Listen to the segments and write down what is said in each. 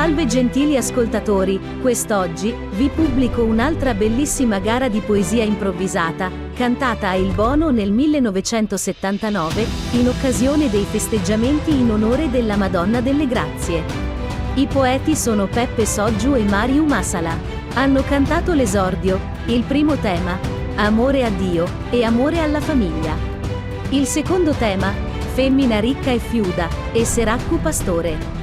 Salve gentili ascoltatori, quest'oggi vi pubblico un'altra bellissima gara di poesia improvvisata, cantata a Il Bono nel 1979, in occasione dei festeggiamenti in onore della Madonna delle Grazie. I poeti sono Peppe Soggiu e Mariu Masala. Hanno cantato l'esordio, il primo tema, Amore a Dio, e Amore alla famiglia. Il secondo tema, Femmina ricca e fiuda, e Seraccu pastore.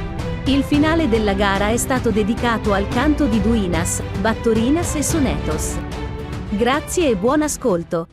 Il finale della gara è stato dedicato al canto di Duinas, Battorinas e Sonetos. Grazie e buon ascolto.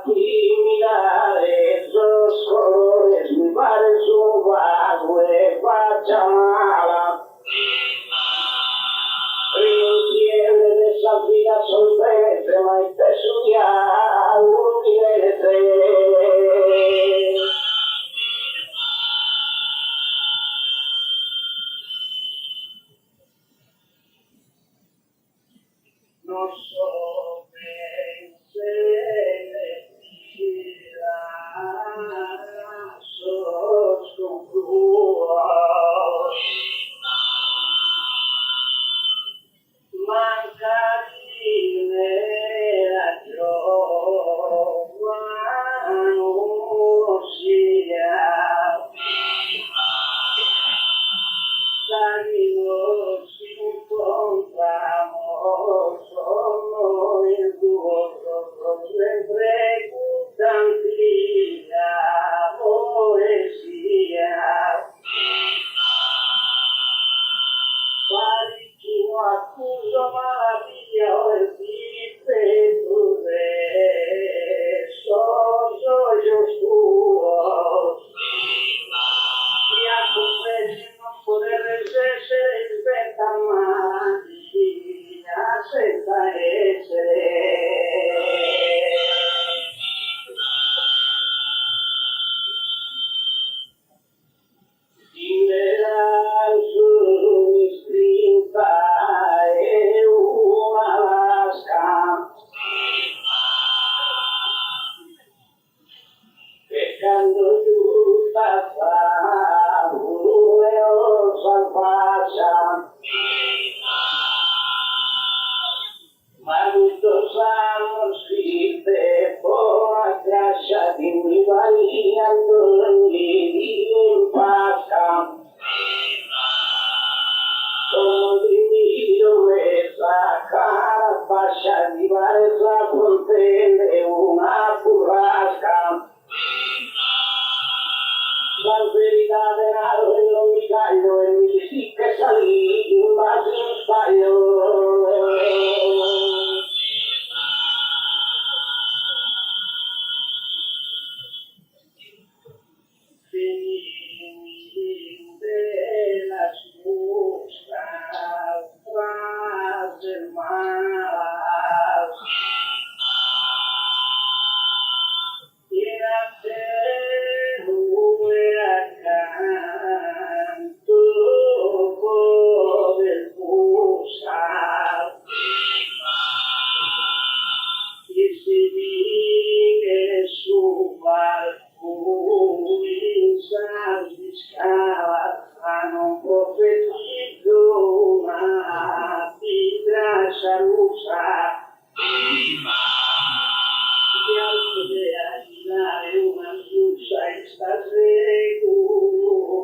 mirare esos colores, mi parece un vago de Pachamala. Rinciere de esa vida sorprende, ma te studiavo di te. Non so pensare sos con mancarine la giova non sia salino si incontramos sono il tuo sempre tantia poesia Parigino accuso malattia o il tipo de soy tuos y a tu vez no poder ser inventa magia senza essere Dinleran su mi spinta e una lasca Peccando giusta fa un salvaccia Ma tutto sanno scritte poi traccia di mi variando in pasca Sono di mio mesa cara fascia di varesa contende una burrasca La verità denaro e non mi taglio e mi dici che salì in base non sbaglio la scusa frase mala era te accanto del busa e si vive su alcuni saldi scala non profetizzo una pietra scialusa de aiutare una fiuccia e sta seguo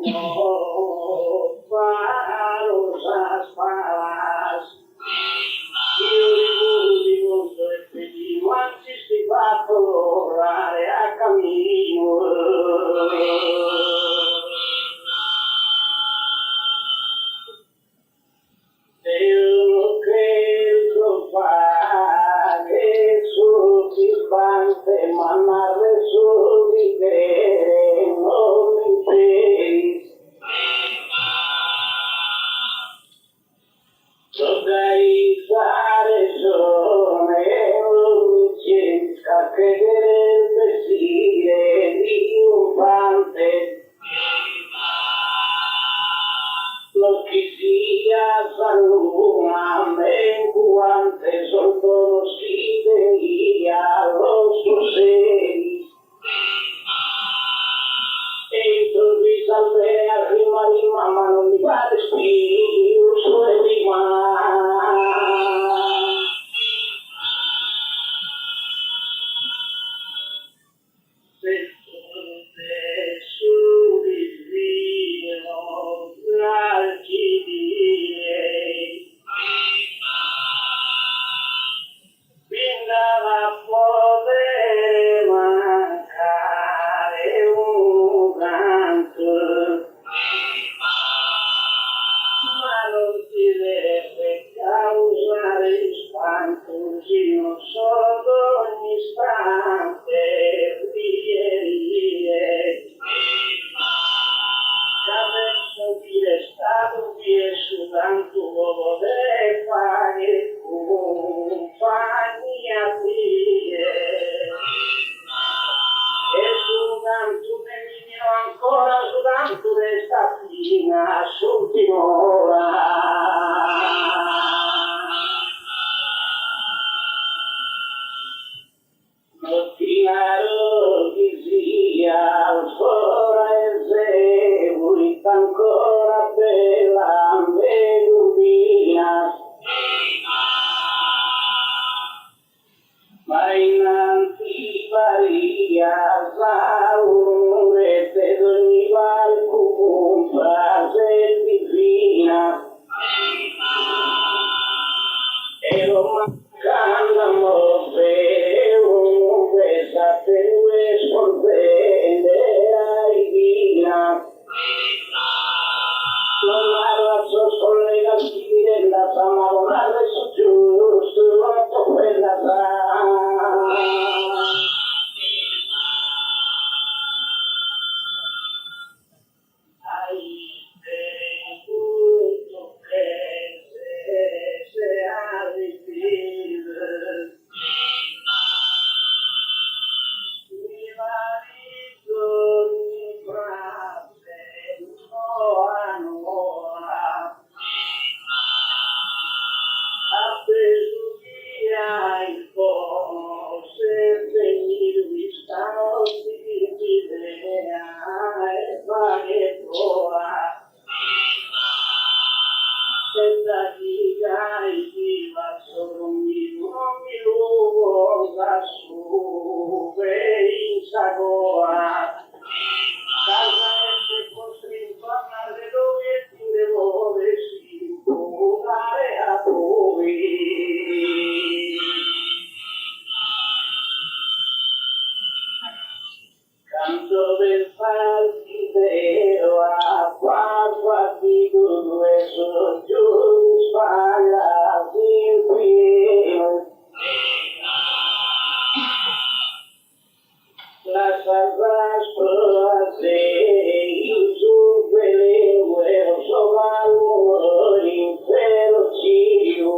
farosa spalas io di molto e pedimo anzi si fa tornare a cammino io credo fare soddisfante ma narre su di te non mi sei organizzare sono non mi cerca a credere il vestire di un fante lo che sia saluna me guante sotto scriveria lo sposeri e tu mi salve a rima ma non mi pare spiro su e rima se tu te su di vino l'archi di Vinda poter mancare un canto, ma non ti deve causare spanto, io sono ogni istante. l'ultima ora. Mattinaro che sia ancora eseguita ancora bella medulina, ma innanzi varia saurete d'ogni valco con frase divina, e lo mancando amore sapere scorderai vina, non arrazzo collega della samarone su giusto fatto quella sa. Hai tutto che se arrivi canto del partitero a quattro articoli e soggiorni sbagliati in pieno. La salvasco a sé, il suo veleno sopra l'impero cielo.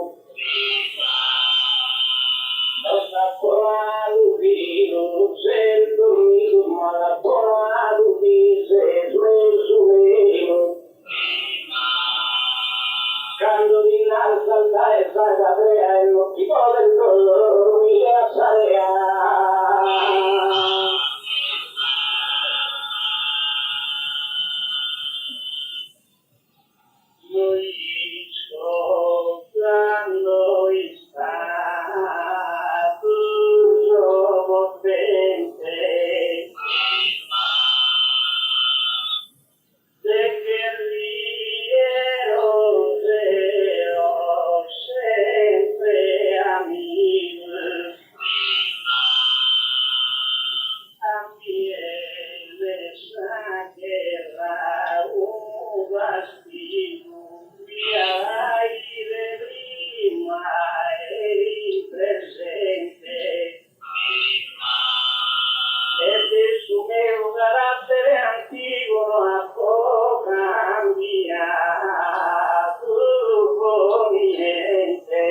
Quando dinanzi all'aria sagradrea e non ti vuole dormire a sarea. Noi ascoltando stato potente, de guerriero sempre amigo, también esa guerra un castigo, y aire prima e presente. Desde su mero carácter antiguo no ha cambiado proveniente,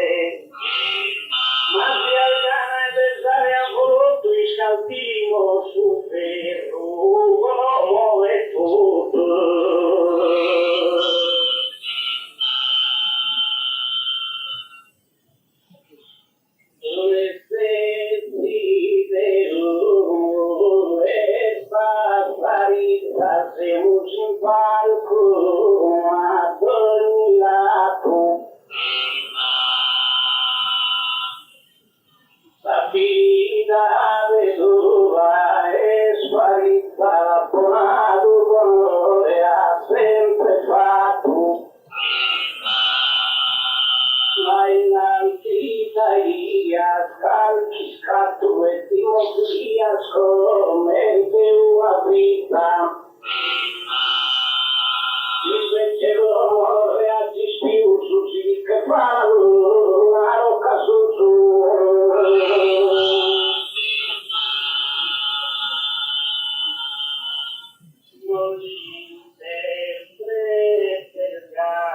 mas si al gana pensare a volto y scaltino su ferro como es tutto. Hacemos un palco a ogni lato, la vida vedova è sparita, la buonato colore ha sempre fatto, ma in antica ia calci scatto e timotria scommette una vita. Invece loro reagisci su si che fanno una rocca su. Non sempre pergai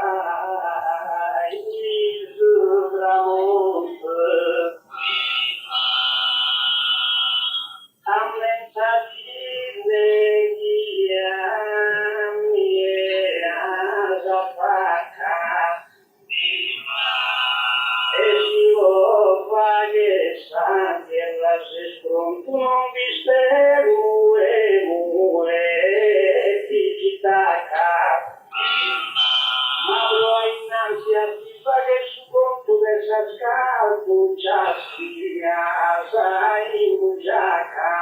su tramonto, ammentati con tu non viste mue, ti tacca. Ma lo innanzi a ti fa che su conto del sascalco già si sai mugiaca.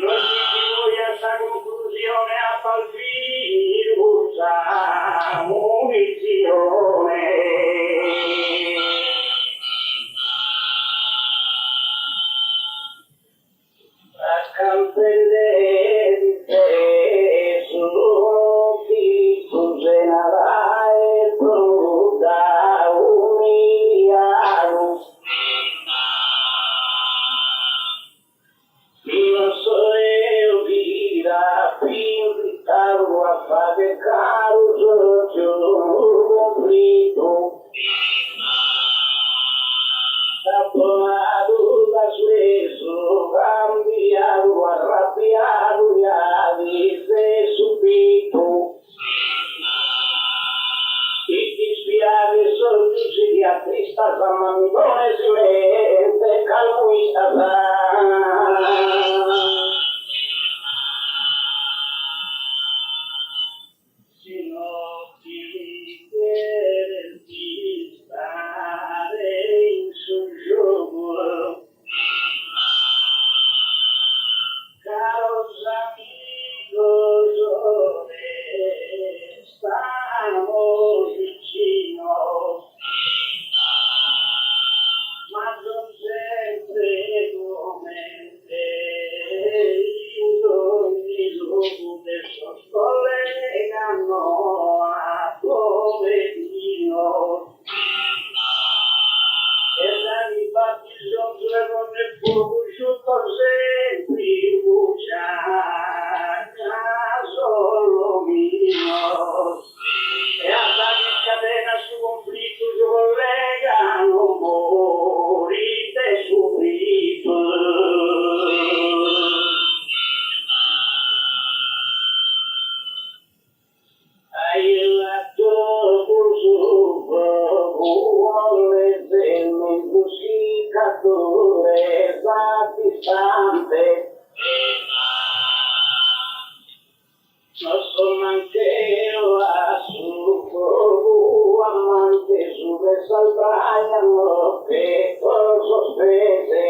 Non si voglia sta conclusione a Palfini usa munizione. A campelle di te sono chi tu generai tu da umiliare. Io sono vira, pinto a fare caro, sono conflitto. Tapponato da spesso, cambiato, arrabbiato, ya dice subito. E ti spiare sorrisi di artista, zamandone si mette, calmista si non ti chiede di stare in suo gioco. Caros amigos, estamos vicino, ma non sempre come te, ogni luogo del collegano a poverino. E da mi batti sopra con il fuoco giusto sempre bucciata solo mio. E alla che catena su conflitto si collegano morite subito. Hai lasciato su vuole del musicatore distante. Non so manche la su amante su che salvaiano che sospese.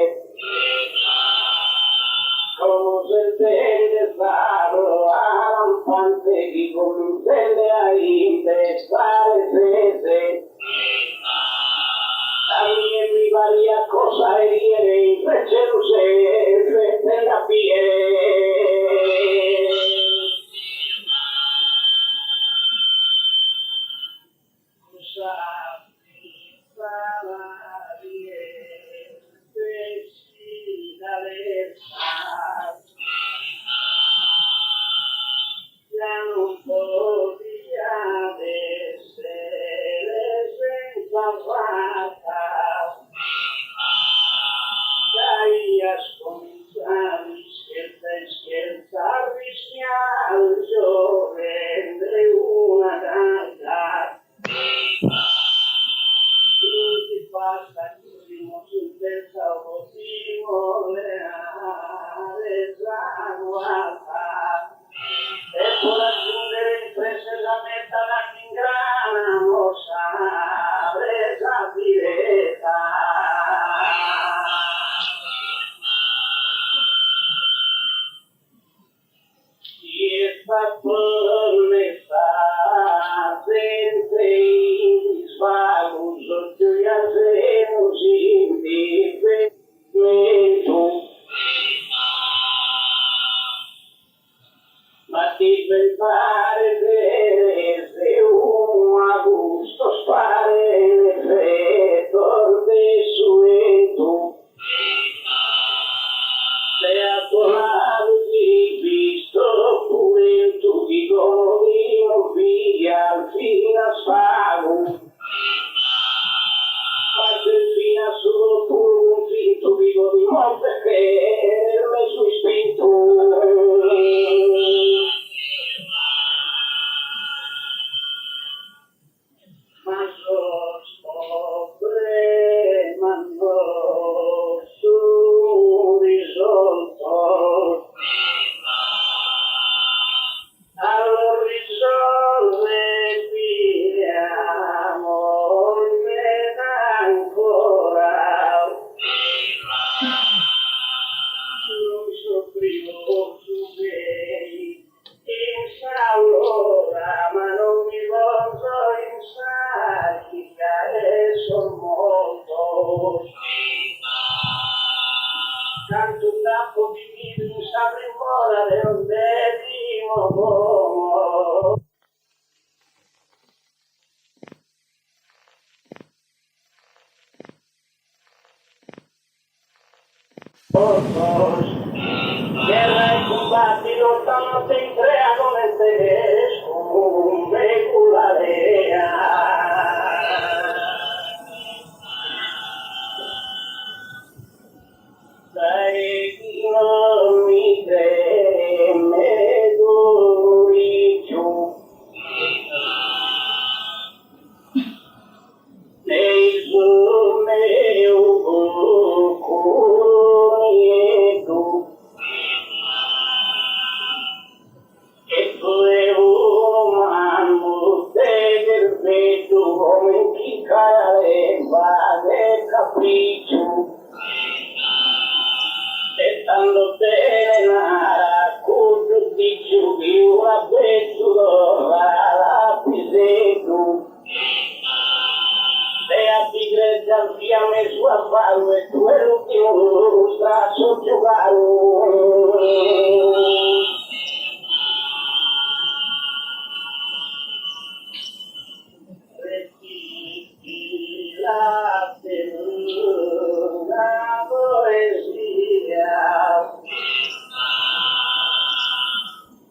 Como se entiende claro, rampante y con intende ahí desaparecerse. También mi varia cosa hiere, invece luce, tenga pie. Cosa salarie, pesi d'alezza. Ya non podía essere senza fatta. Dai scominciare scherzar, rischiare, prendere una data. Tutti basta così, non si pensa motivo, leale, zaguata. E può raggiungere precisamente la ingrana, lo sa, presa diretta. Si è fatto le fa, senza in svaluso, gioia se non si vive, ma ti pensare se uno a gusto spare l'effetto del sueto. Se a tornare di visto pure tu dicono di non via fino a sfago. Ma se fino a solo pure un finto vivo di non perché me sui spinto. Ma so scopre, ma no, su canto un tappo di vino, sapri ora le onde di nuovo. Guerra e combatti lottano se creano nel tedesco, me con la lea. Dai chi non mi teme duri giù. Nei suoi cuori e tu. E tu è un mammo perfetto come chi cadeva del capriccio. E stando bene con tutti giù di una pezzola la pisetto. E a tigre al fiamme sua farlo e tu è l'ultimo straccio giocaro. La poesia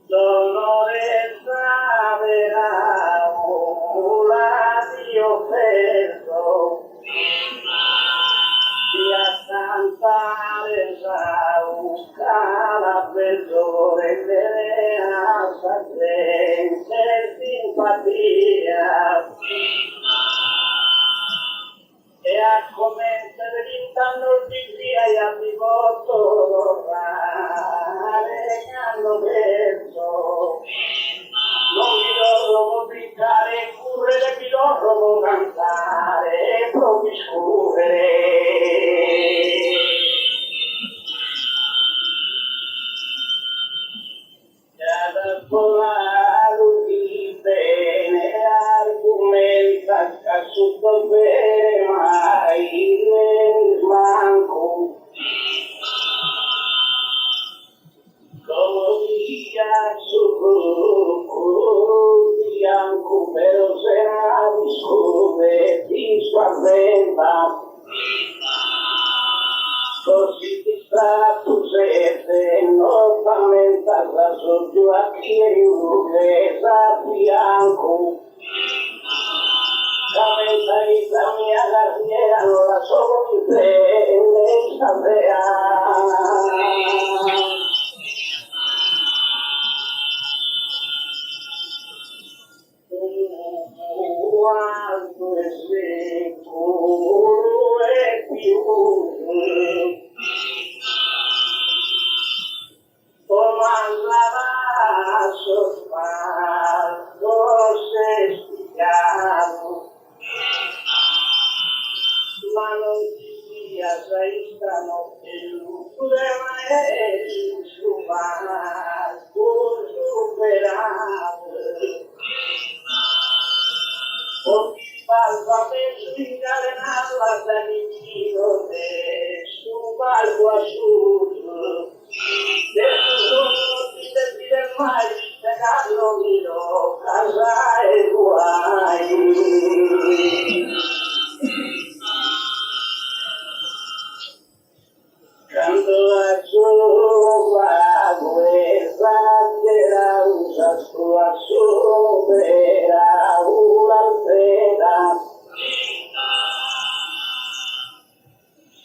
doloresa verrà la Dio perdo di accantare sauca la perdore delle alta gente simpatia e a commettere l'intanno di via e a divoto che hanno perso non vi loro gridare curre vi loro cantare proprio scuole da volare di bene argomenta che sotto bene mai ne manco come dia su bianco però se la discute ti spaventa così distratto siete non lamenta la giù a chi è inglesa bianco lamenta la mia carriera non la so con te lei sapea quando è sicuro e più comandava sopparto se stiamo ma non ci sia sai stanotte l'ultima è su marco superato Palpa messo in carenata da vicino te, su palco a sud, adesso non ti servire mai, spiegarlo mio, casa e guai. Quando la giova guerra era usa sua sopera un'altera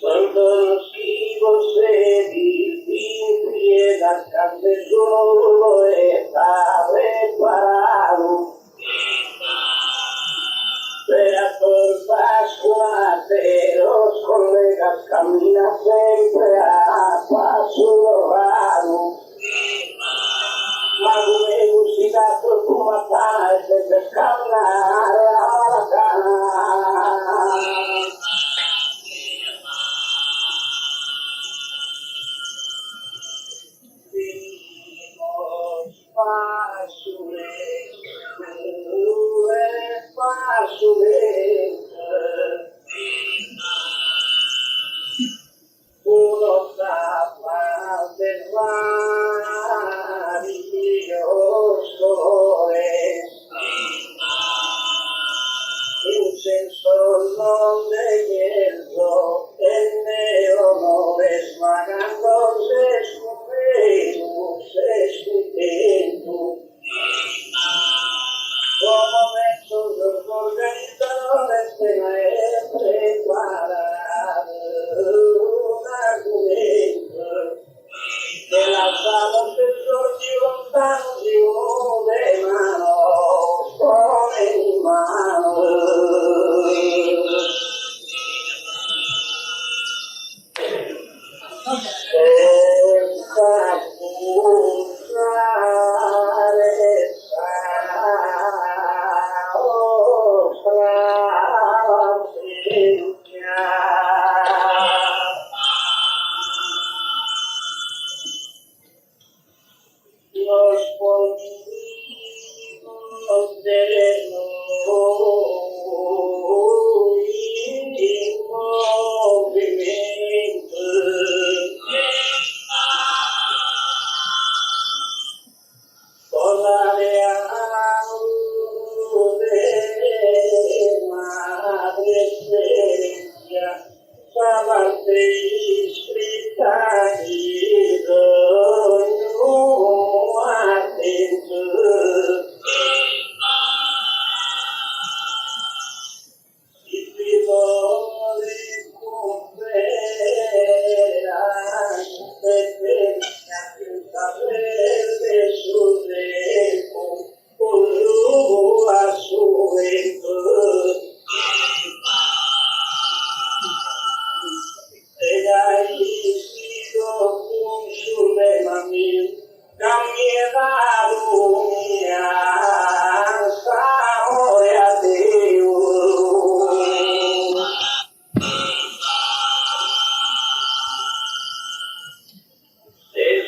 quando non scrivo sedi piega cante solo e sta preparato per a colpa pero collegas cammina sempre a passo raro ma come musicato tu matana e se per camminare alla cana uno sta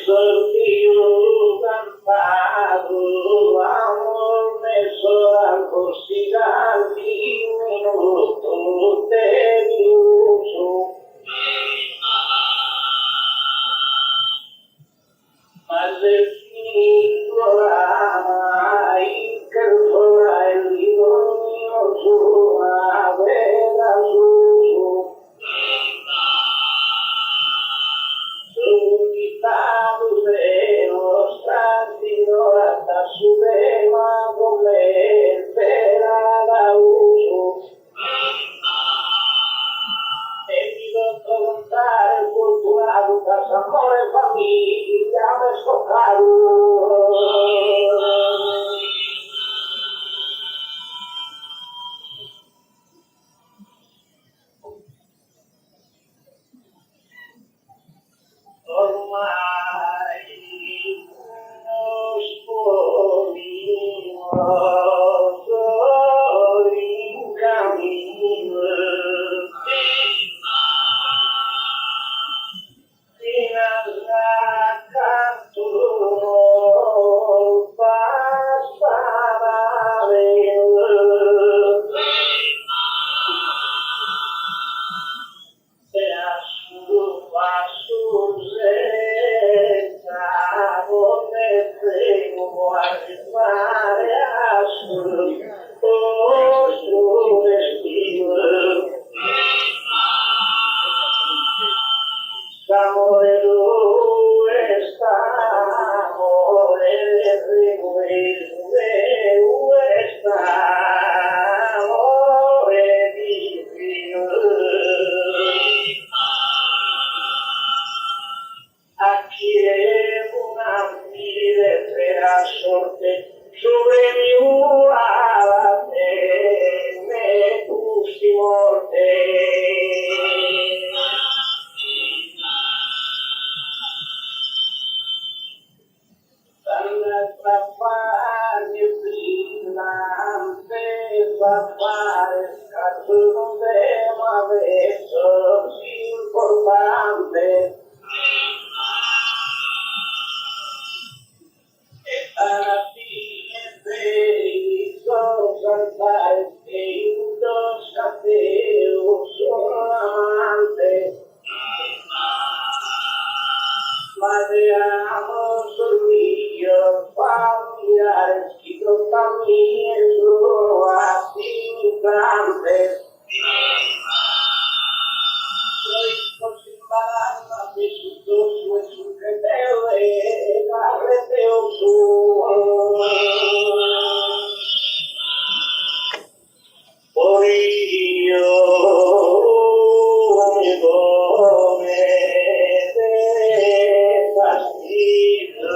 Dio cantato, amor messo al corsica di minuto deluso. Ma se finito oramai, che ora il mio suona vera su. Suprema come vera la uso e mi devo contare fortunato casa amore e famiglia me sto caro ormai non sono in cammino fino all'accanto passare e a su senza come prego arrivare a su destino Amore dove sta, amore dove sta, amore di Dio. A chi è una fine per la sorte, giovani ura te, me gusti morte. Fare un tema adesso importante e alla fine per saltare che uno scateo sono amante ma te amo sorriso familiare scritto famiglie sono assistante noi così imparando a vissuto su e su che te e carrete o su poi io mi come te fastidio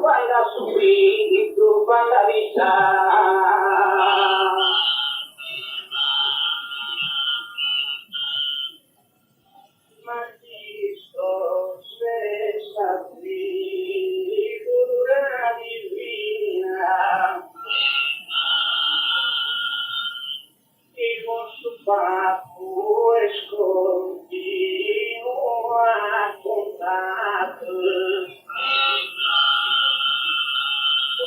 Guarda su qui, tu quanta vita. Ma Cristo stessa figura divina, il vostro papo è scontinuo a contatto.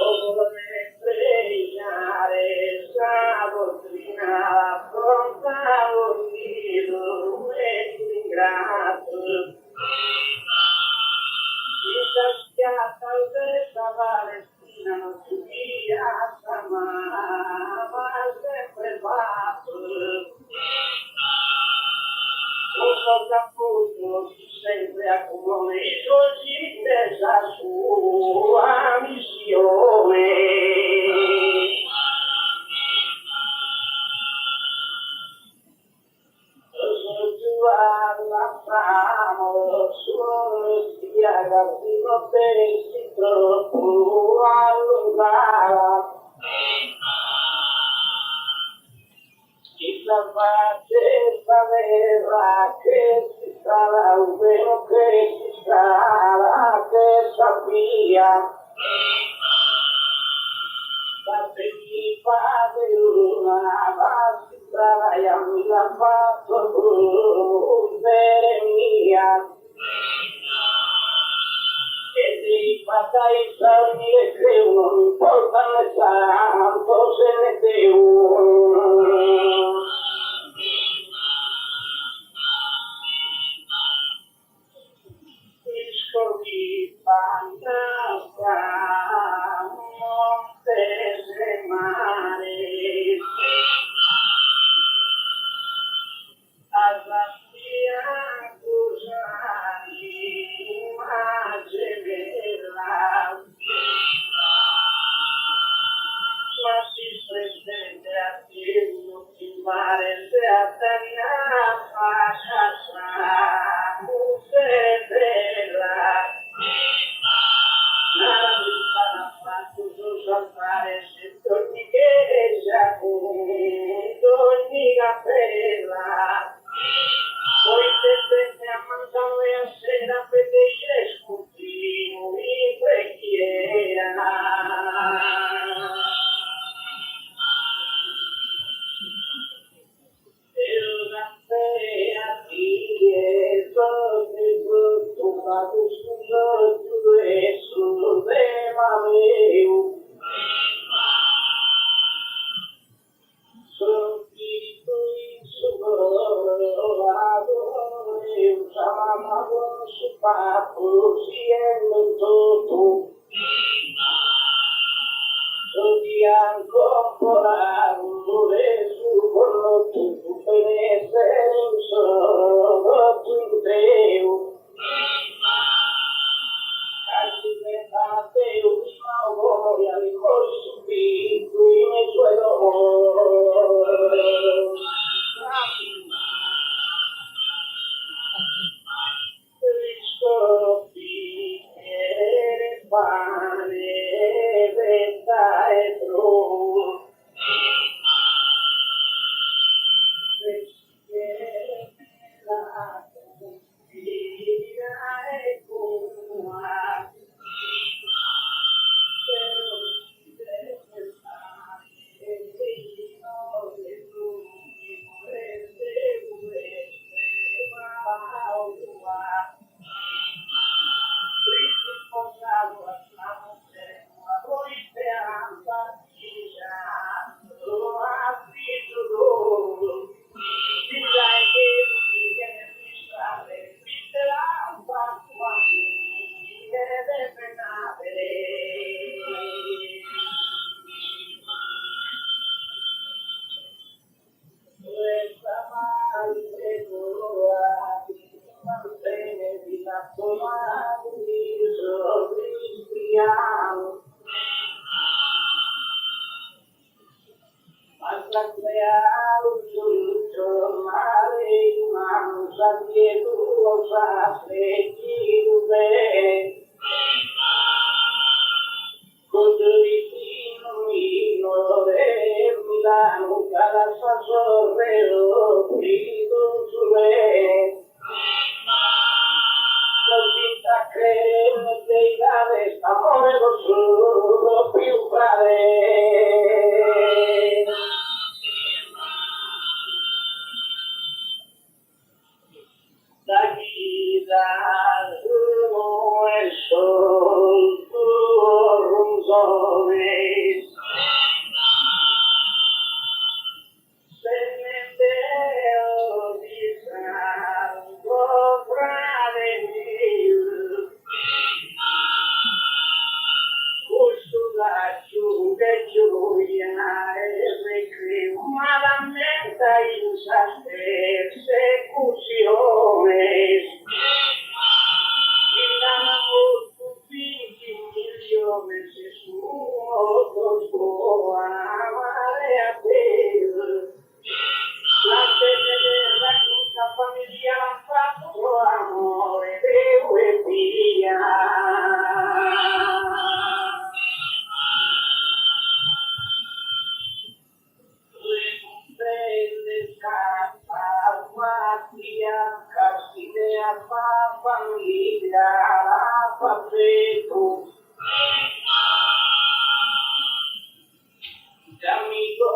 Come pregnare sa dottrina affrontavo Dio e ingrato. Questa schiatta questa Palestina non si piazza ma sempre fatto. Tutto capputo sempre accumula così dessa sua missione. La famo solo sia capito per il troppo allungata. Chi la face sapeva che si sarà un vero che si sarà che sapia. Sappi fare una base sarà e mi l'ha fatto bere mia. E devi passare i soldi che uno non importa ne santo se ne devo. Discordi fantasma, monte e mare. Alla fianco immagine bella, ma si presente a Dio che mare se a fa casa, se bella. La vita la fatto saltare se torni che già ogni cappella. Poi se a mangiare a sera per te scontino in preghiera. E una fea dietro di tutto vado scusa tu e su de mameu. Sono spirito insubordinato e usava con su papo siendo tutto. Odiando ancora e su quello tutto per essere un solo tu in Deo. Casi pensate ultima voglia di cose subito nei suoi dolori. Riscopri e pane, vetta e tro. Con sorreo pido su me. Solita creerme deidades, amore lo più fare. La vida no es sol, tu rumzones. Se me veo disando fra de mil. Ursula Giulia e malamente in persecuciones. Innamor tutti millones e su otros può amare a te. La tenera cosa famiglia ha fatto amore de via. Famiglia, papetto, amico,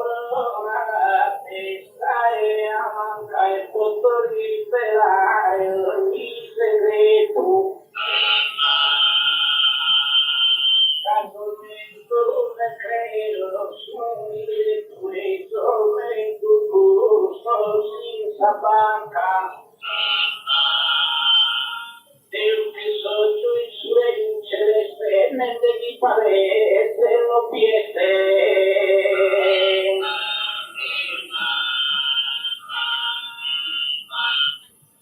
la testa e a manca e posso rivelare ogni segreto. Casualmente ne credo su mille tue tormento gusto senza banca. Io che socio in sueño celeste, mente di parete, lo piete.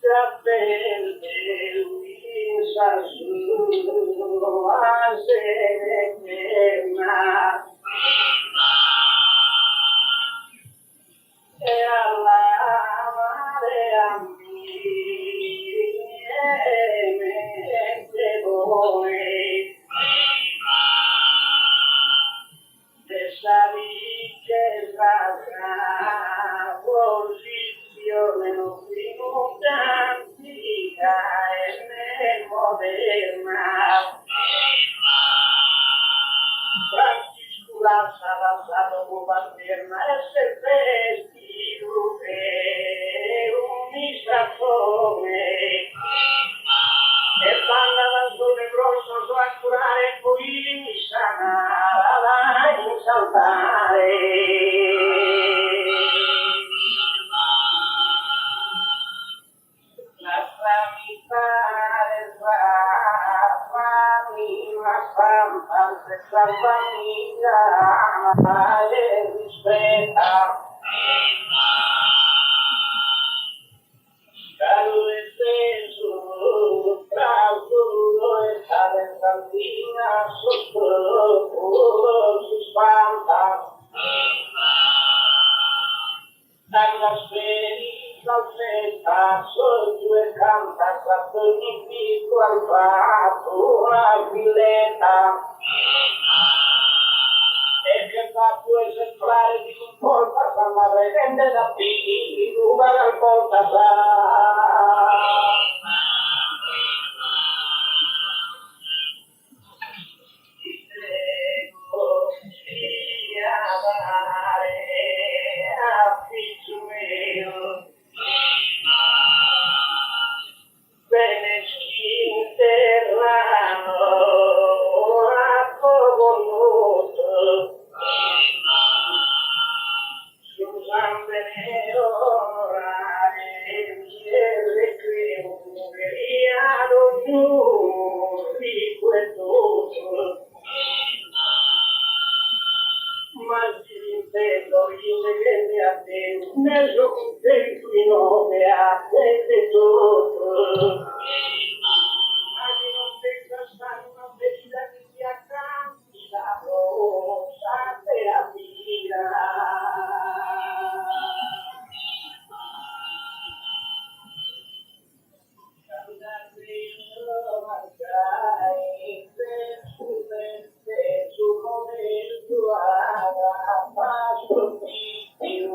Ya verde, luisa su, hace eterna. E alla marea mente voi esa riqueza posizione non minuta antica e moderna. Francisco la Salazar Bobanderna es el vestido que unisazione e parlano sulle grosso a curare poi mi sanare in saltare. Lasciami fare questa famiglia e rispetta. Caro e stesso, bravo e sale santina, sotto si spanta. Dalla sperienza festa, sotto e canta, quattro di pico al fatto, una villetta. E che fatto esemplare di un porta sa madre rende da pigli, ruba dal porta sa. Ti prego, sia dare a figlio mio. Bene interrano a voluto. Scusate ora e credo che di questo ma si intendo io a te nessun tempo in nome a te tutto. Ma di non pensa stare una bella che ti accanti la rosa te la vita. Su come il tuo passo più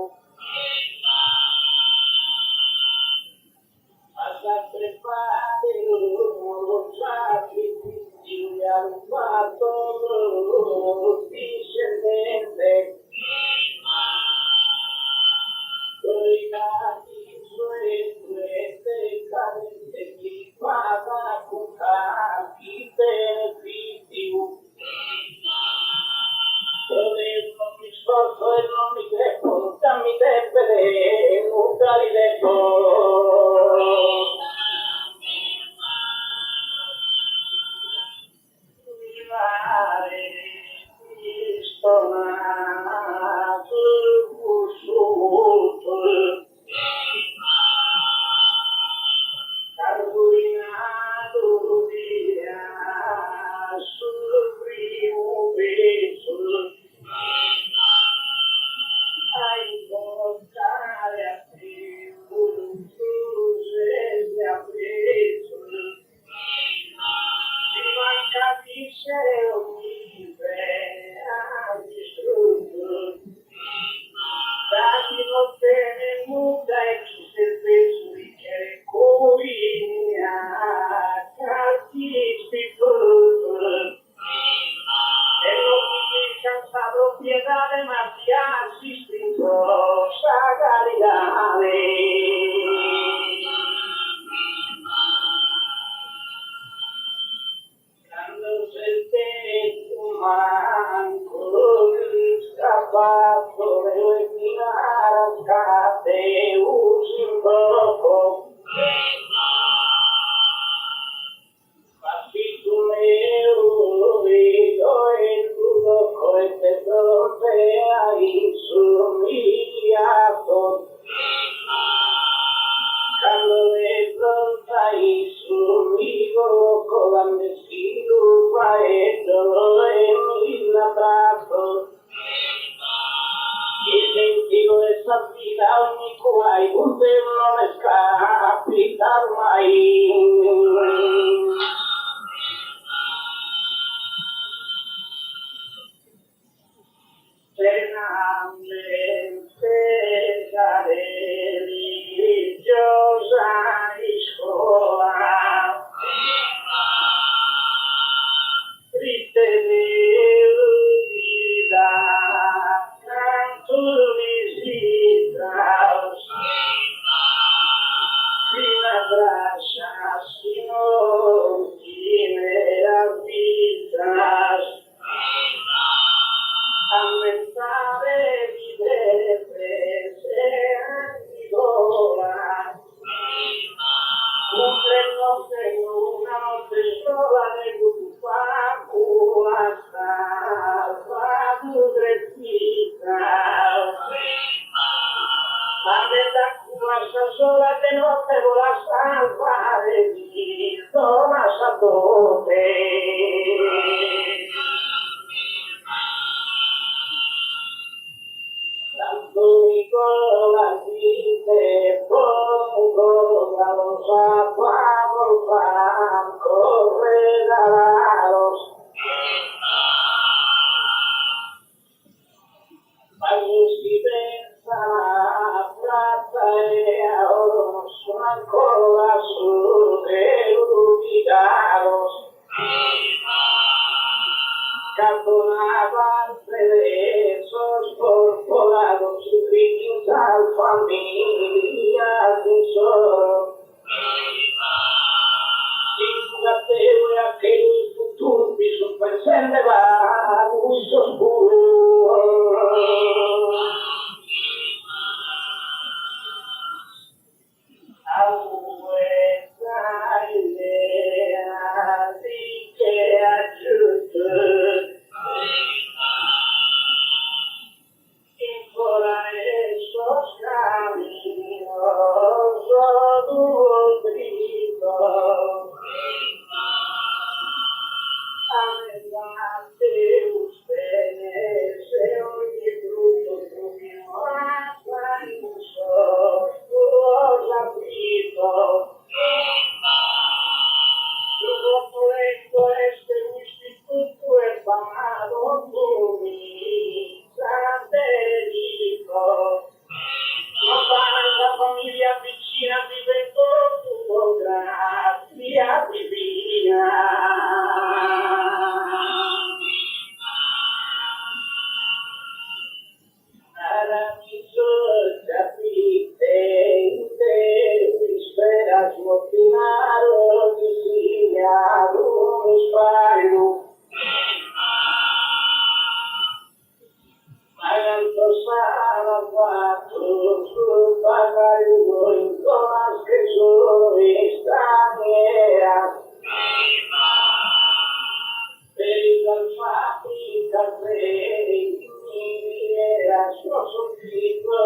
sul ciclo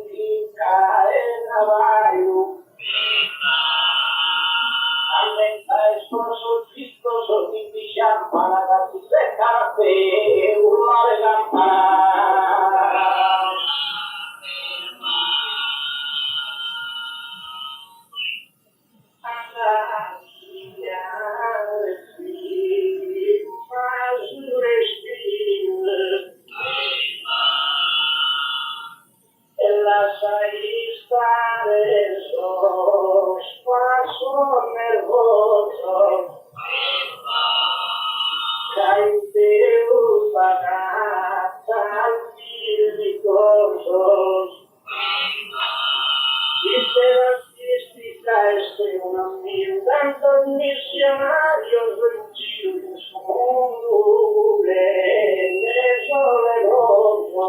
si cae Navajo. Aumenta il suono sul ciclo, sono in biciampa, la cazzo secca la fe, un mare campana. Missionario gentile in suo mondo, le soleroso.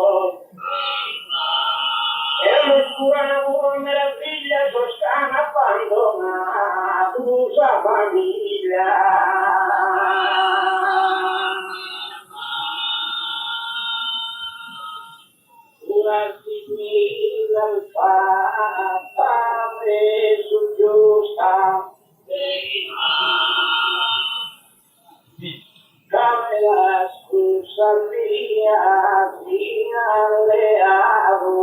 E una buona meraviglia toscana abbandonata, sua famiglia. Una simile al Papa preso giusta. Dame la scusa mia alleato,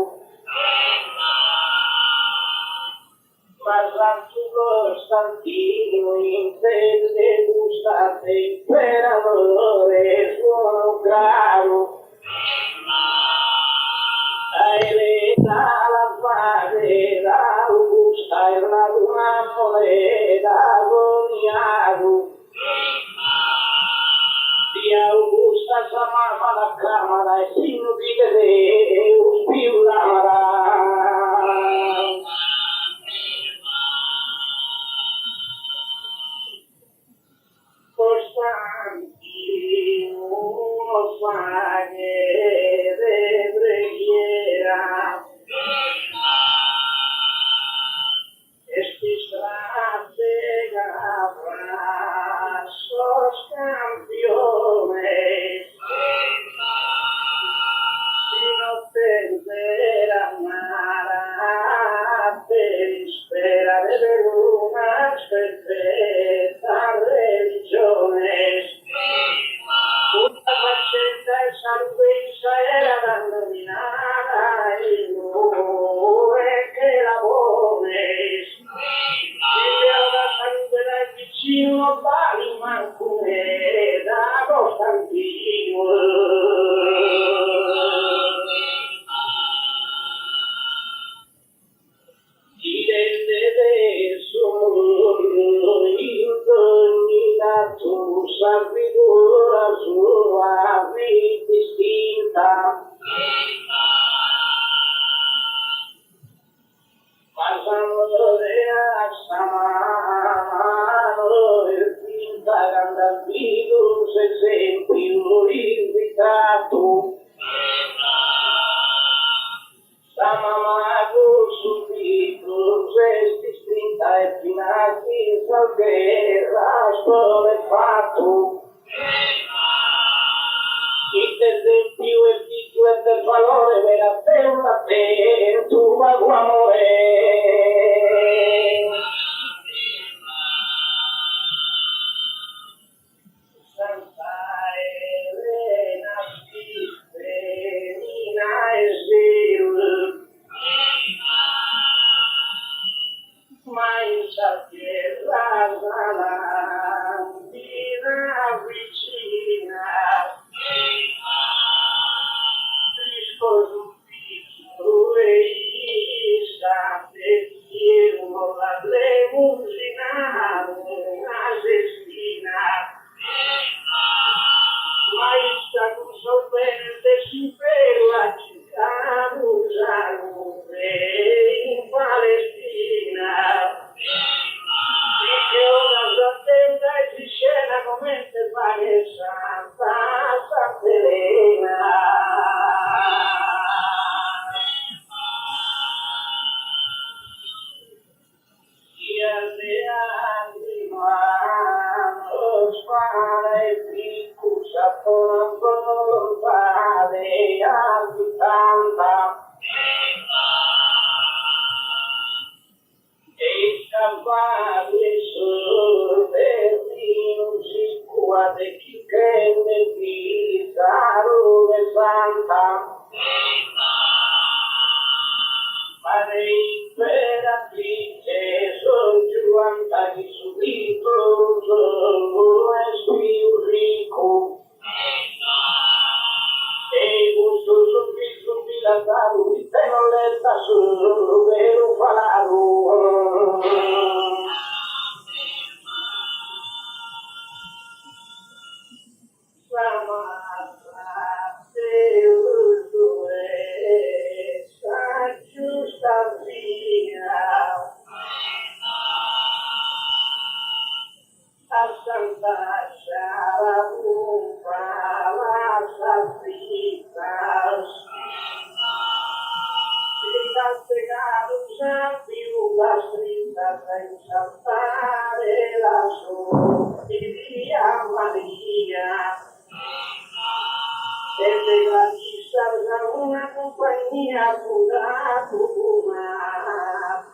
ma Santo Costantino intende gustate imperatore suono grado. Elena la padre Augusta e la luna moneta agoniato. Di Augusta chiamava la camera e si nutrile un più l'amara. Costantino uno faghe de preghiera e sti strade capra sos campione si nottentera mara per sperare per una perfetta religione. Una pazienza e salvezza era da nominare il nome che la vuole. La salute dal vicino vali mancune da Costantino. Chi deve solo indominato sa figura sua vita distinta. Pasando de Assamano e finta Gandalfino se esempio invitato. Samamago subito se distinta e finati salvezza solo fatto. Il esempio e più e del valore vera per te tu amore. Santa Elena Femina e ma in sapienza salantina vicina. Santa Elena. Volontà di abitanta Madre imperatrice, sono Giovanna di subito, sono più ricco. E gusto subito la vita non letta solo per un falaro. Senza fare la sua Maria. Desde la chissà una compagnia pura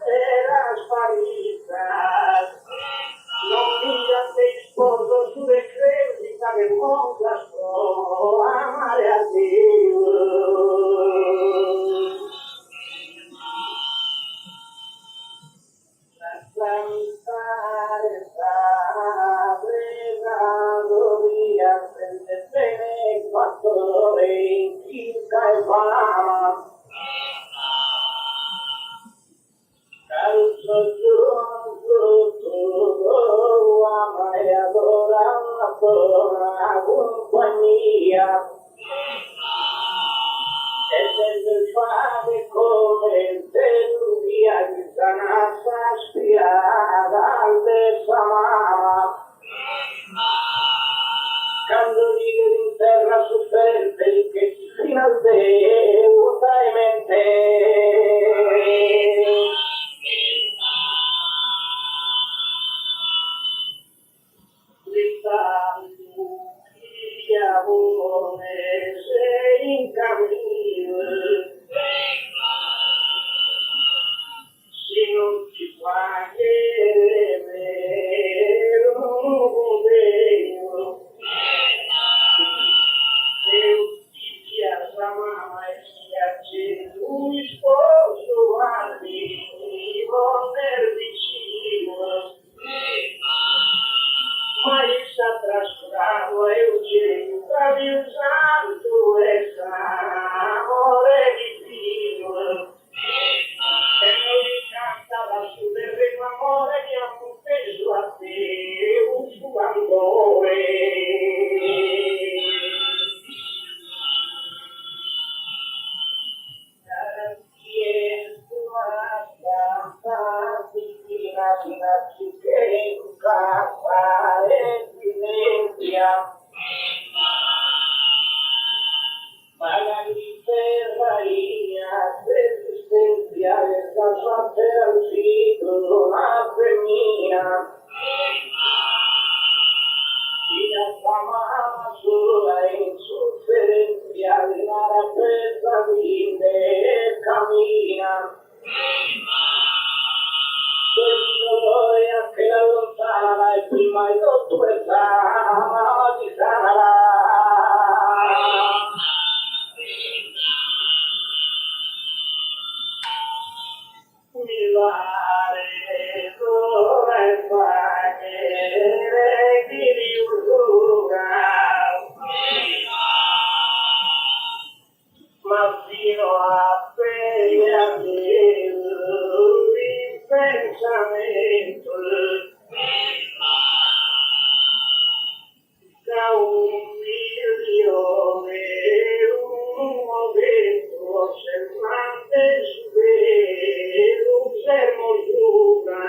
era sparita. Non mi te sposo sulle credita che mondo sto amare a Dio. Cantare via prende bene quattro ore in chicca e fama. Calcio giunto, ama e adora la compagnia. E se fare come te via di sanassa spiada al desamama. Quando vive in terra sofferente che fino al Deo dai mente. Sei in cammino, se non ti fa che non vedo, se ti piace mamma e piace lui sposo guardi, voler vicino. Ma il sa trascurato è Eugenio, bravi un santo e amore divino. E noi cantava su del regno amore che ha conteso a te un suo amore. Cammina. Che la lontana e prima il dotto e sana di sanarà. Mi pare come fare di riusura, ma fino a te pensamento da un milione un momento sembrante un sermo giura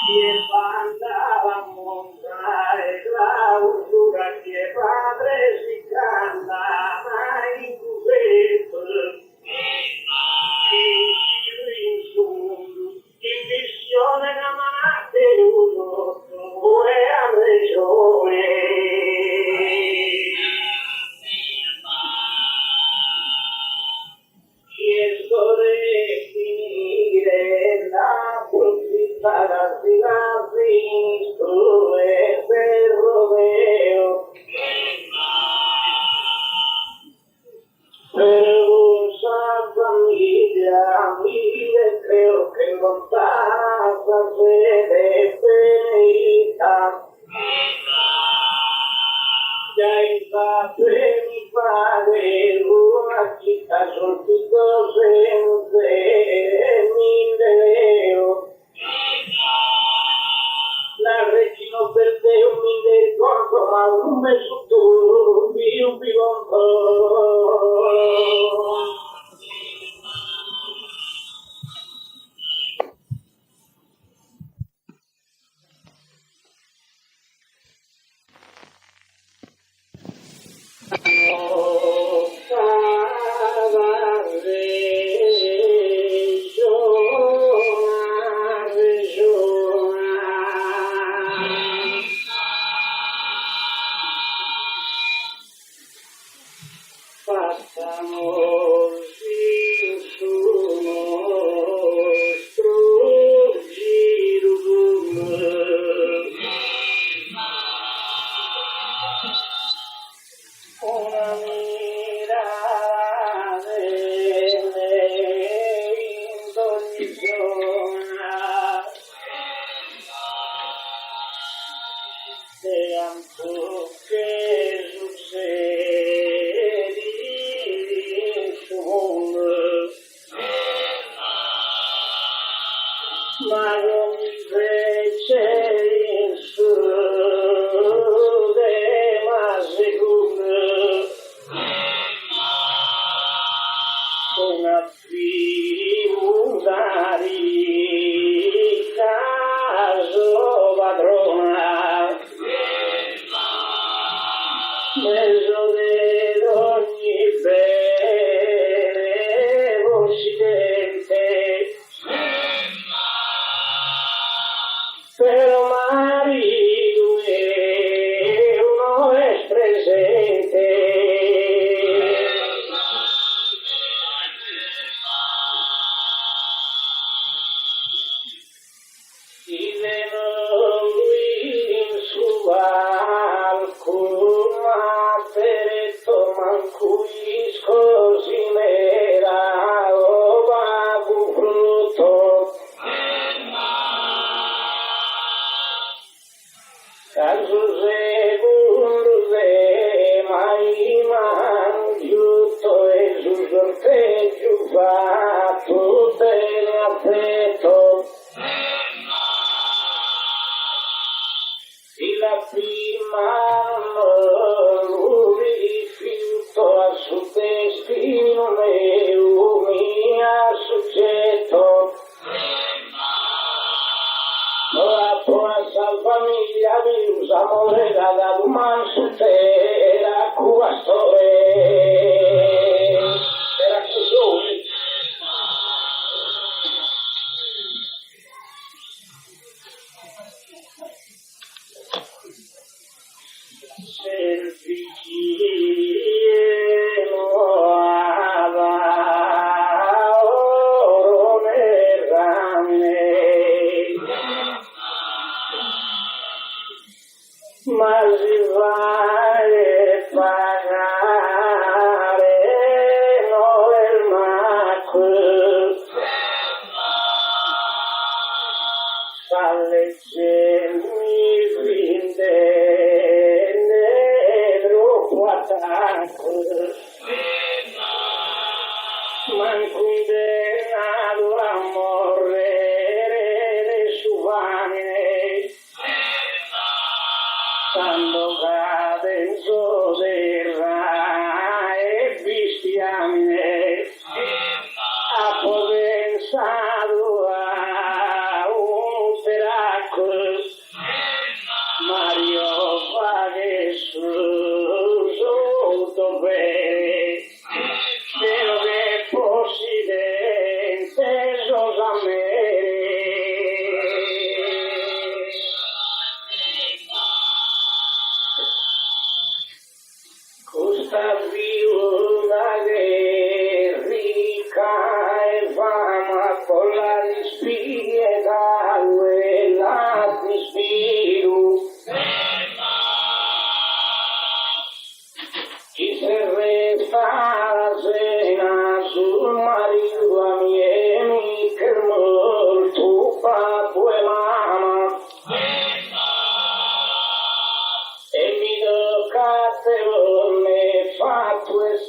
che andava a montare la usura che padre si canta ma in cuvetto in visione da manate uno pure a regione. mille creo che lontana se ne verità. Ya iba mi padre una chica soltito senza mille. La regina per te un mille ricordo, ma un messo tu, un pivonto. Chi se resta la cena sul marito a mia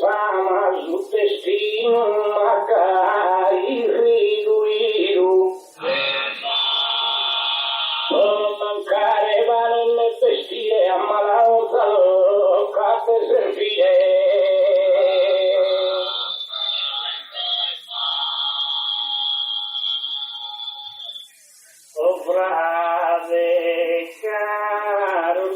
pensava sul destino, magari riduito. Non mancare pane né vestire, a malanza cade servire. O frate caro,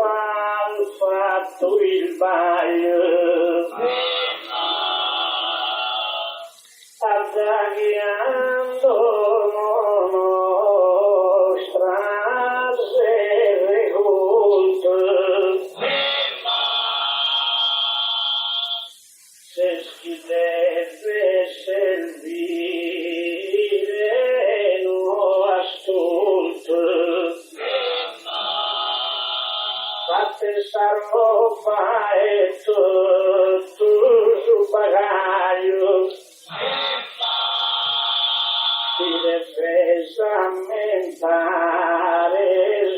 han fatto il baglio, attagliando strade regolte, se chi deve servire non ascolta. Fate sarmofa e tutto su bagaglio, si deve esaminare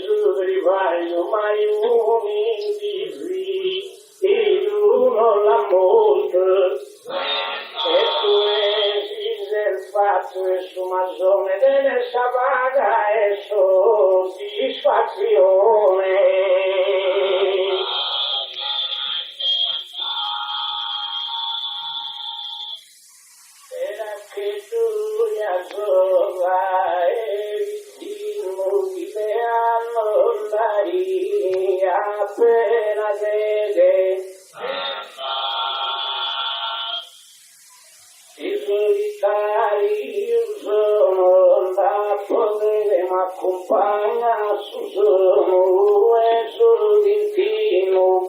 sul rivaglio, ma in un individuo la monte, e tu esiste il fatto e su mazzone delle sabaga e soddisfazione. Era che tu ya sola e vicino ideano dai appena vede. I solitari sono da potere, ma accompagna su sono e solo dintino.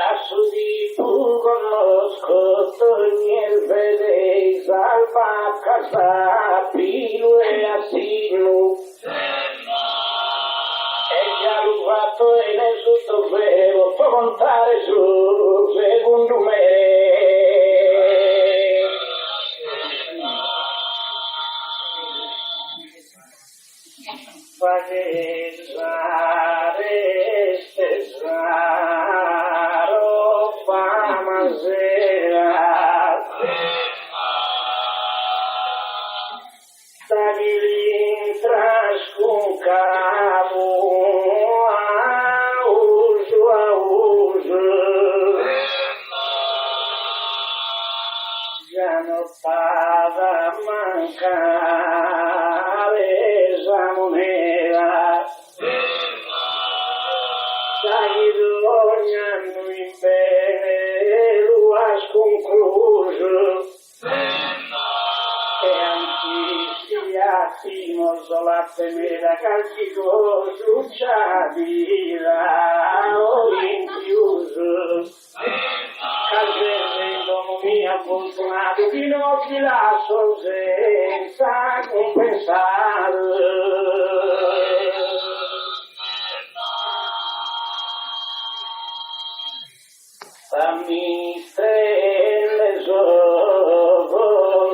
Asso di conosco ogni il vede salva a casa pilo e assino. E già rubato e nel sottofero può contare su secondo me. Pagheggiare stesaro fama sera, stagli trascuncavo a uso, già notava mancare esa monera. Dai ogni anno in bene lo has concluso, e anch'ia fino solate mera calcico succiadira o inchiuso. Calzendo mia fortunato di notti lascio senza compensare. Fammi stelle sosas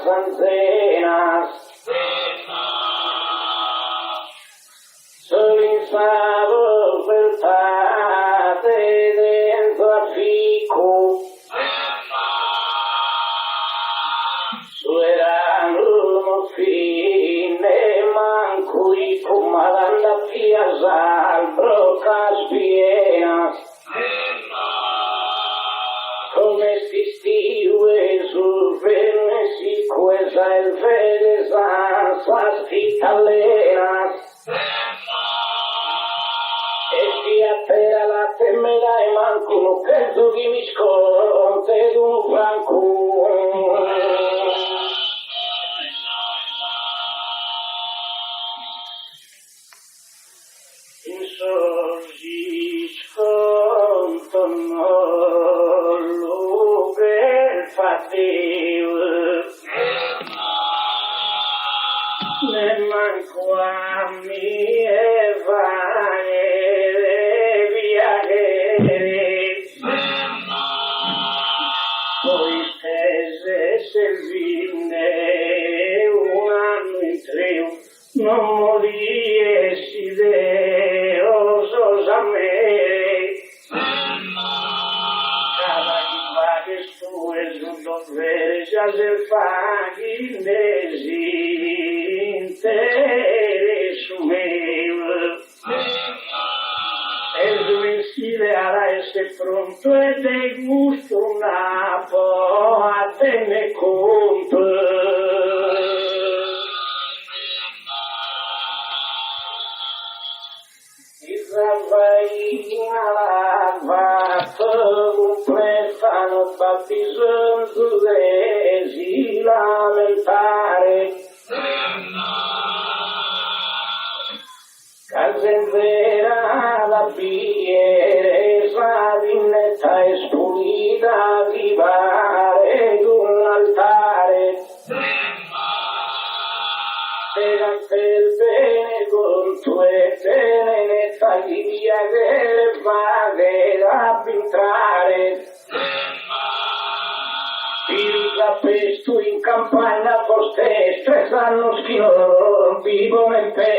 antenas, solizado beltate dentro a fico, suerano fine mancui comandanda piazal brocas pienas. Come stistiu e sul venne si quesa il vede sans italenas. E stia per la temera e manco no penso che mi sconte d'un franco. Insorgisco non per fatiu, ne manco a mie vane viagere, poi tese servine un anno in tre, non morire si deosos a me. fazer faguinesi interesse meu. És o mensile a essere pronto e de gusto una po' a tene conto. Isravainha lava completano battizando resi lamentare. Casenzera la pieresa vinetta espulita vivare d'un altare. Per il bene con tue bene ne tagli via che vale a pintare. Il capesto in campagna forse 3 anni schino vivo nel pe.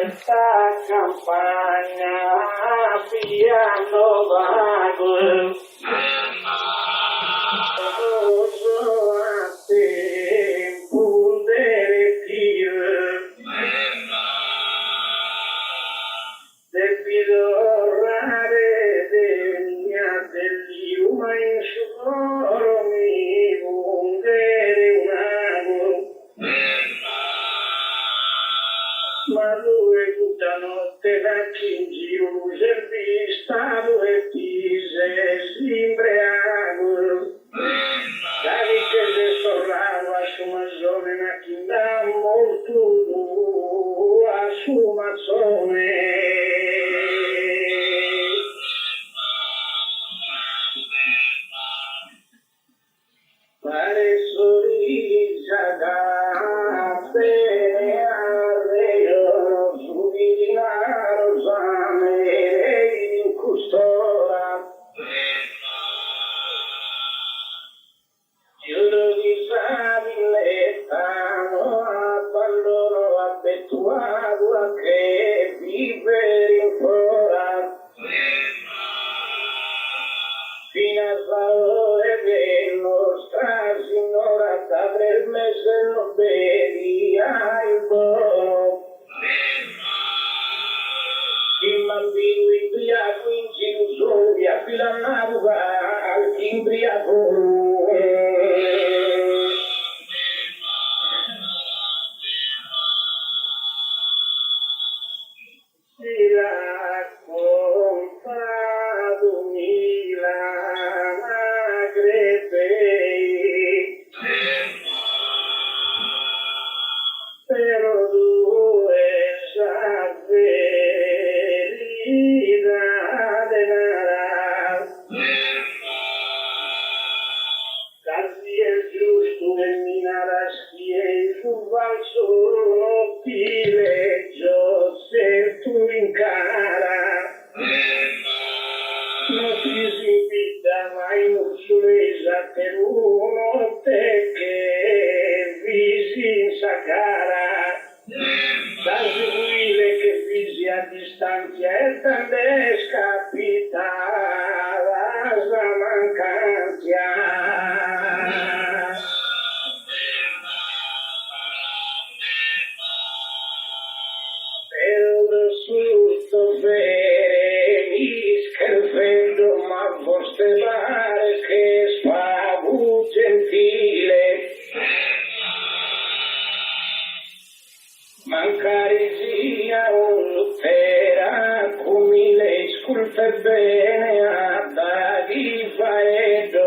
Questa campagna piano vago a tempo delle tire del pidorare degna dell'iuma in sucoro mi vungere un ago. Ma due tutta notte da in giro servista due tise si imbriago. Dai che se sorrava su mazzone ma chi da molto a su mazzone. Pare sorrisa da bene arreo su di rosame in custora. Io lo disabilità abbandono abituato a che vivere in fora. Fino a valore del nostra signora per mese non vedi il buono. Il bambino imbriaco in giro a filannato al imbriaco. Si racconta duemila agrepei, però due verità denara. Casi è giusto e minarasti e su valso ti leggio se tu incara. Non ti si invita mai in uscesa per uno te che visi in sagara. Da seguire che visi a distanza e tante scapita la mancanza. Tutto bene, mi scherfendo, ma forse pare che spago gentile. Mancare sia un luttera, come lei sculpe bene a dagli faedo.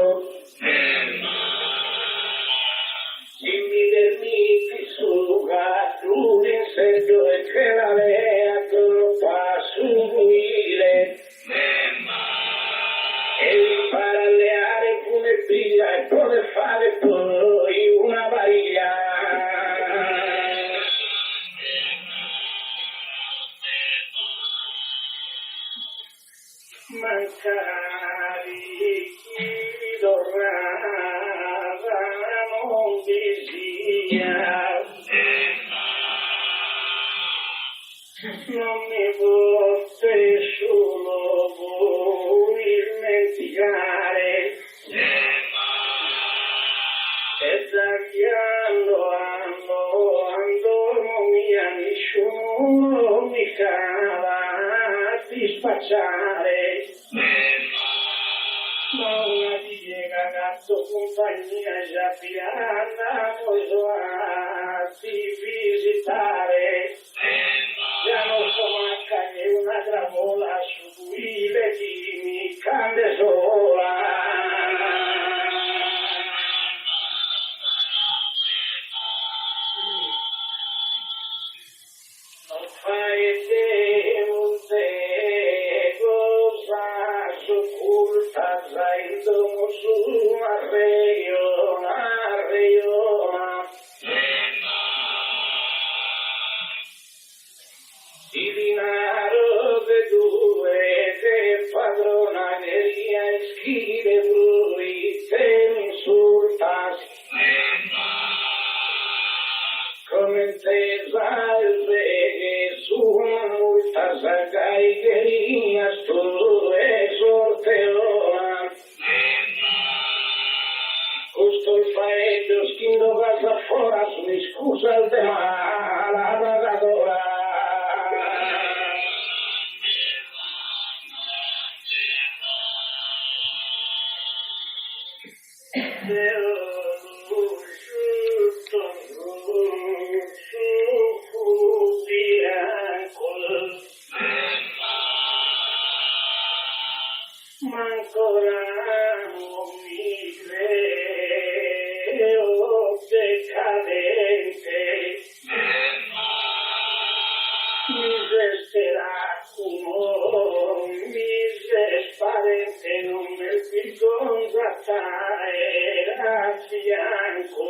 Si mi dermiti su gatto l'insetto e che la lea lo fa subire. E impara a leare come piglia e può fare poi una varia. Mancari chi dorrava non disia. non mi può nessuno voi dimenticare. E da che ando mia nessuno mi cava a dispacciare. Ma una piega cazzo compagnia già andiamo a visitare. Già non so manca che una travola su cui le mi cambia sola. Non fai tempo cosa s'occulta zaido su arreio. Il dinaro de due che padrona che ria scrive lui te mi insultas. Come te salve su una multa sacai che rias tu esorteola. Questo il faetto schindo casa fora mi scusa il tema la pagadora. Ma ancora non mi creo decadente, mi resterà uno, mi sparente, non mi contattare a fianco.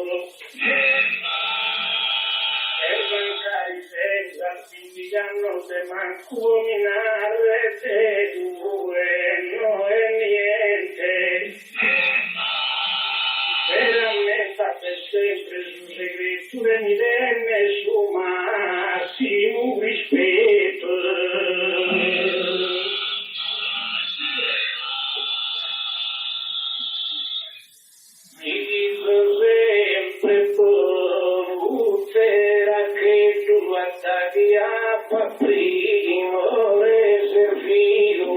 E mancare senza significano se manco minare te due, no è niente. Per me sempre su segreture mi denne su massimo rispetto. Mi dico sempre era che tu attacchi a primo reservino.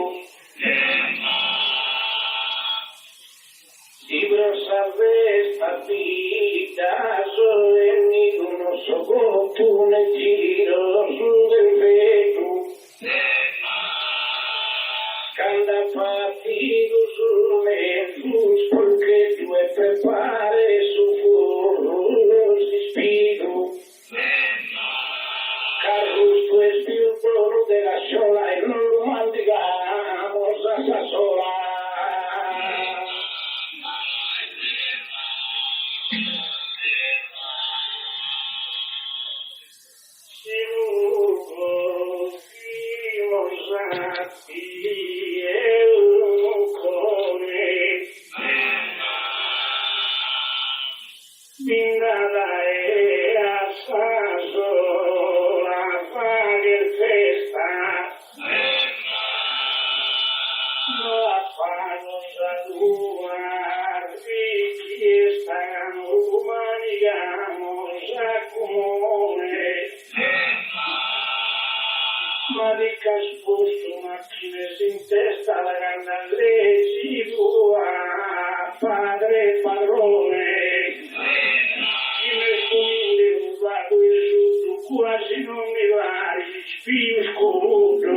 Si grossa questa vita solenni non so come nel giro del vetro. Canta partito sul mezzo perché tu e prepare su fuoco si spiego. Carrusto e spirito della sciola e non lo mandigamo sa sola. Ma di casposto macchine in testa la grande legge tua padre padrone in alcuni un guardo il giusto quasi non mi va più scuro.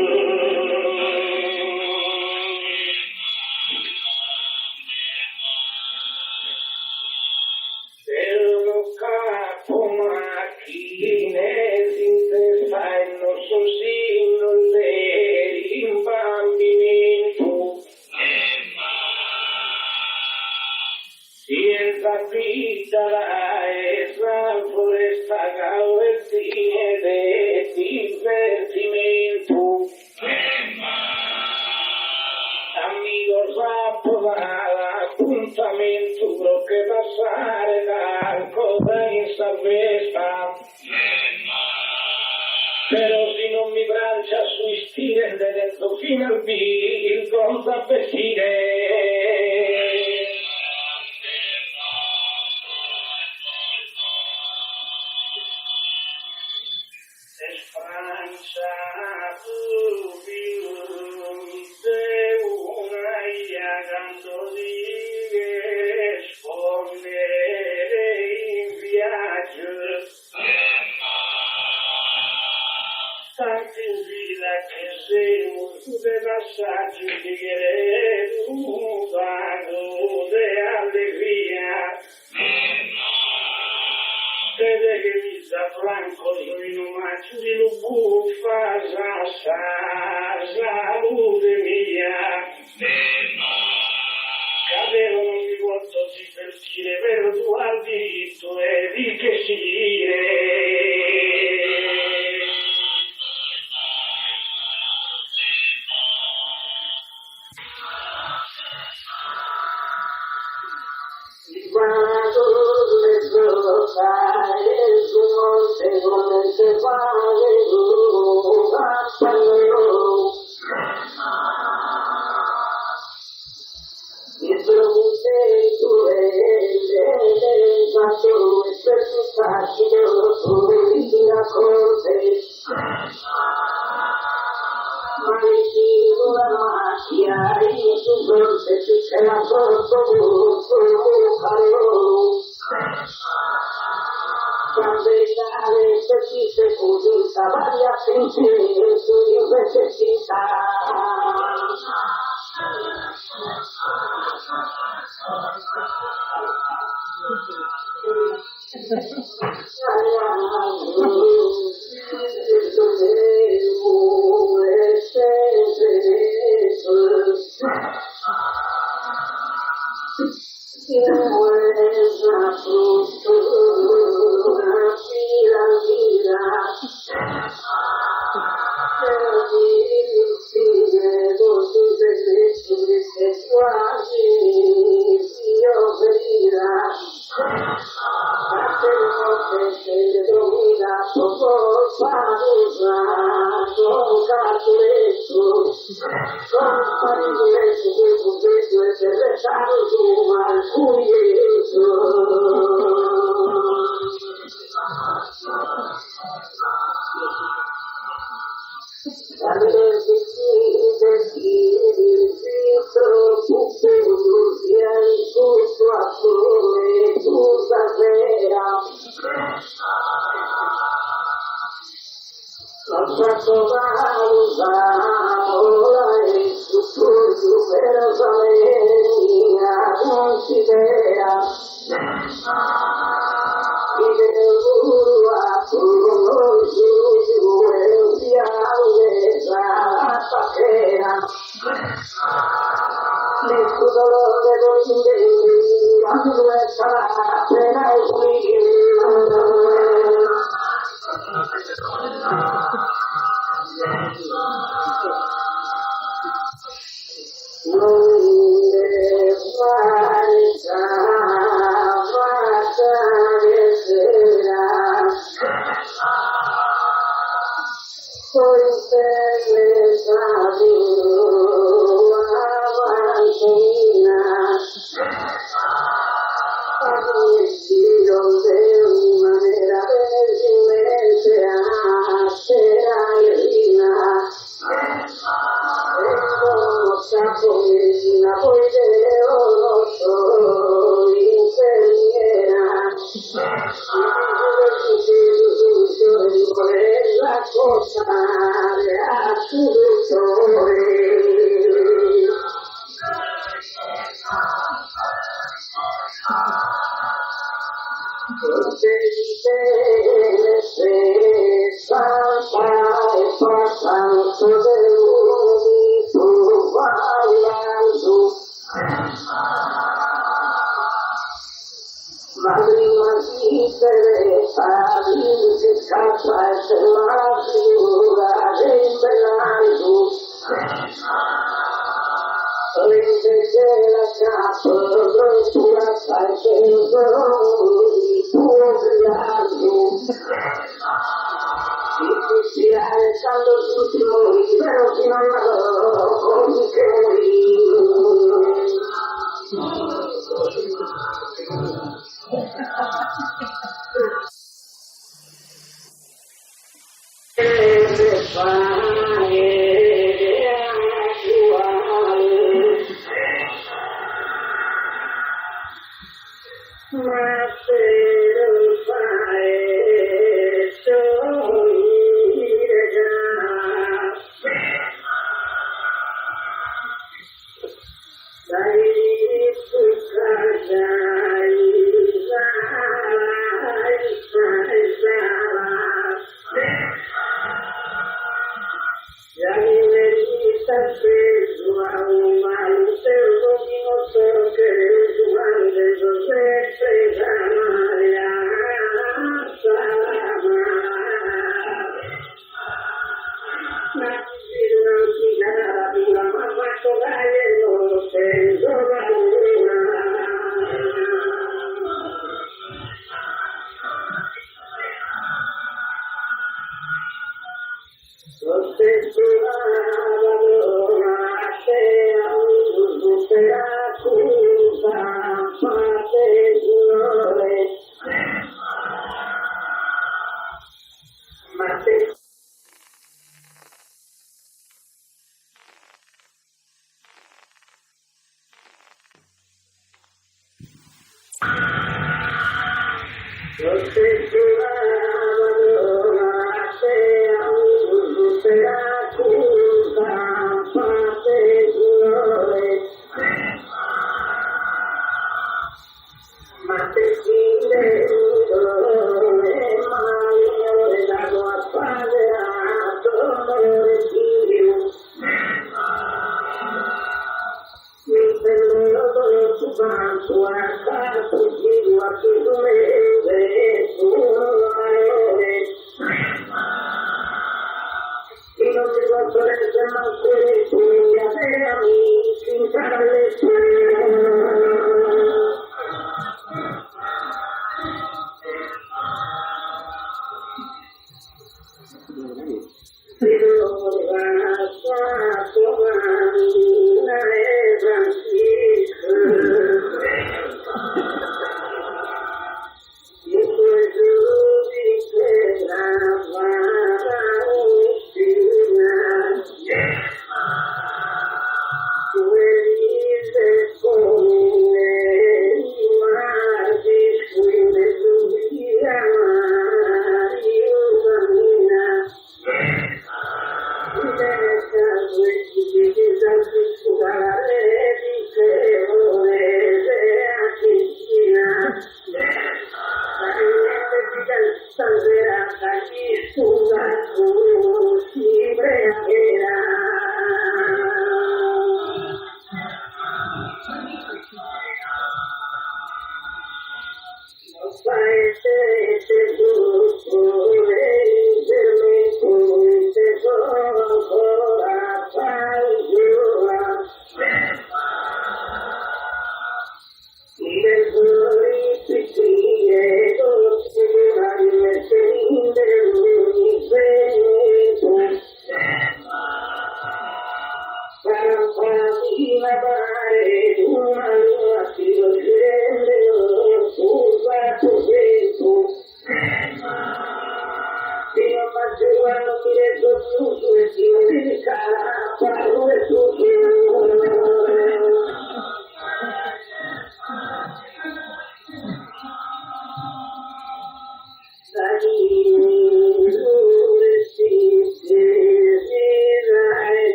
Capo macchine in testa e non so sino in bambinetto senza vita e salvo resta gavettine di divertimento amico sappo l'appuntamento che passare dal coda in salvezza però se non non mi brancia sui stile dentro fino al viso da vestire. Francia, tu de una iagando di rispondere in viaggio. Tanti in villa che sei su dei passaggi di un vago di allegria. Vede che mi sta franco in un maggio di buffa, salute mia. Cadero non mi volto si per dire, per tu al diritto e di che si dire. Quando le giocare su monte come se vale il produce tu e quando è facile tu la corte ma la macchia in su fronte c'è la porta Cambiare così se così vai a sentire su invece ci sta. si alzando tutti i muri, però fino alla con che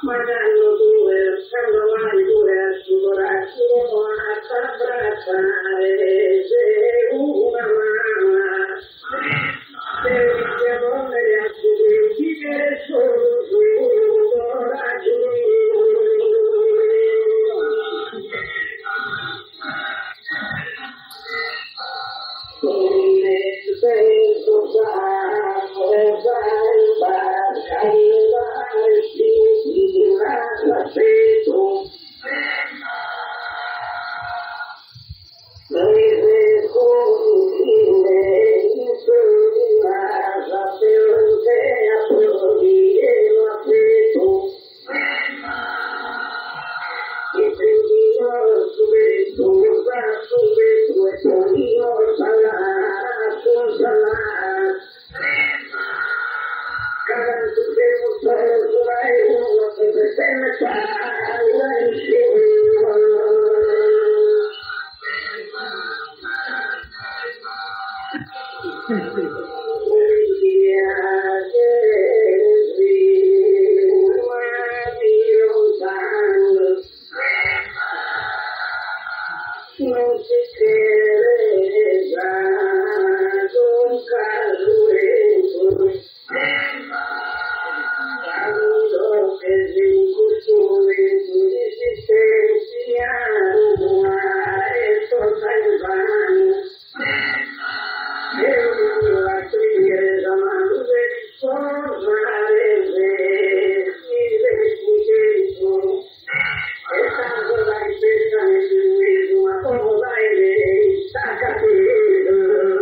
magari due, quando mai due a sudoraccio a abbracciare se una mamma se siamo nelle assunti che sono sudoraccio non si crede un caso quando che si costruisce l'esistenza e tutta il vano e la chiesa mangia di sposare e tanto la rispetta nel duismo ma come vai lei sta capendo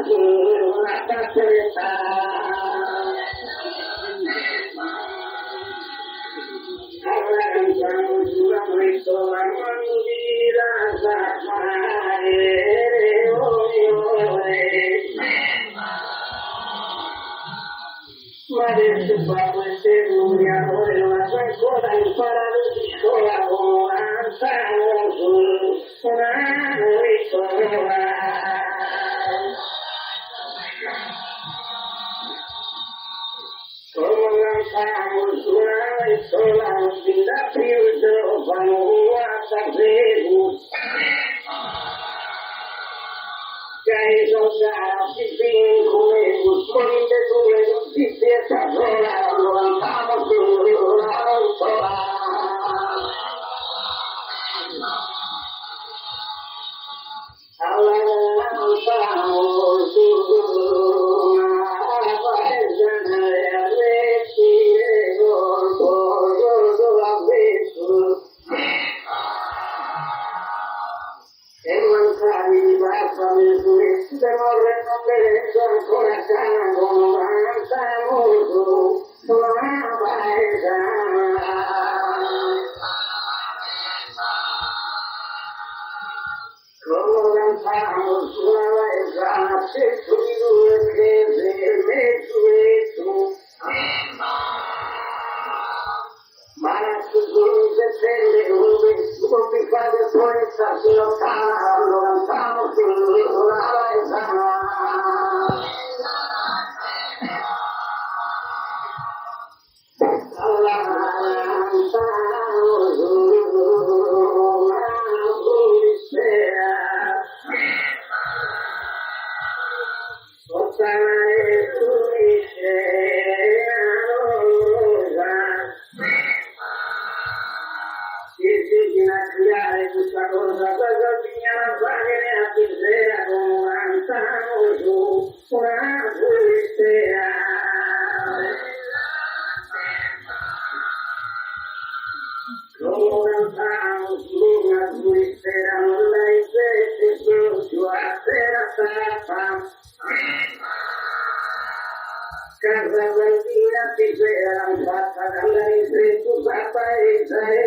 una cazzetta. Allora cantiamo sulla questo la mangira sa fare, ma adesso fa queste due amore non so ancora imparato di scuola con l'anziano su una risorra. Come l'anziano su una risorra non si dà più giovane guarda Gesù. Che sono si fin come buscolite due tutti siete sola non siamo sulla sola alla non siamo sulla paese nelle scie col sulla vita e mancare di passa se vorrei non vedere ancora sangue non siamo sulla paese come non siamo sulla paese se tu di due chiese me tu ma se tu se non mi fate forza si lontana lontano sulla paese questa cosa bisogna fare a sera con un su una pulistea come su una pulistea non l'hai detto su a sera stata casa bambina ti sei fatta dall'ai detto stata e sei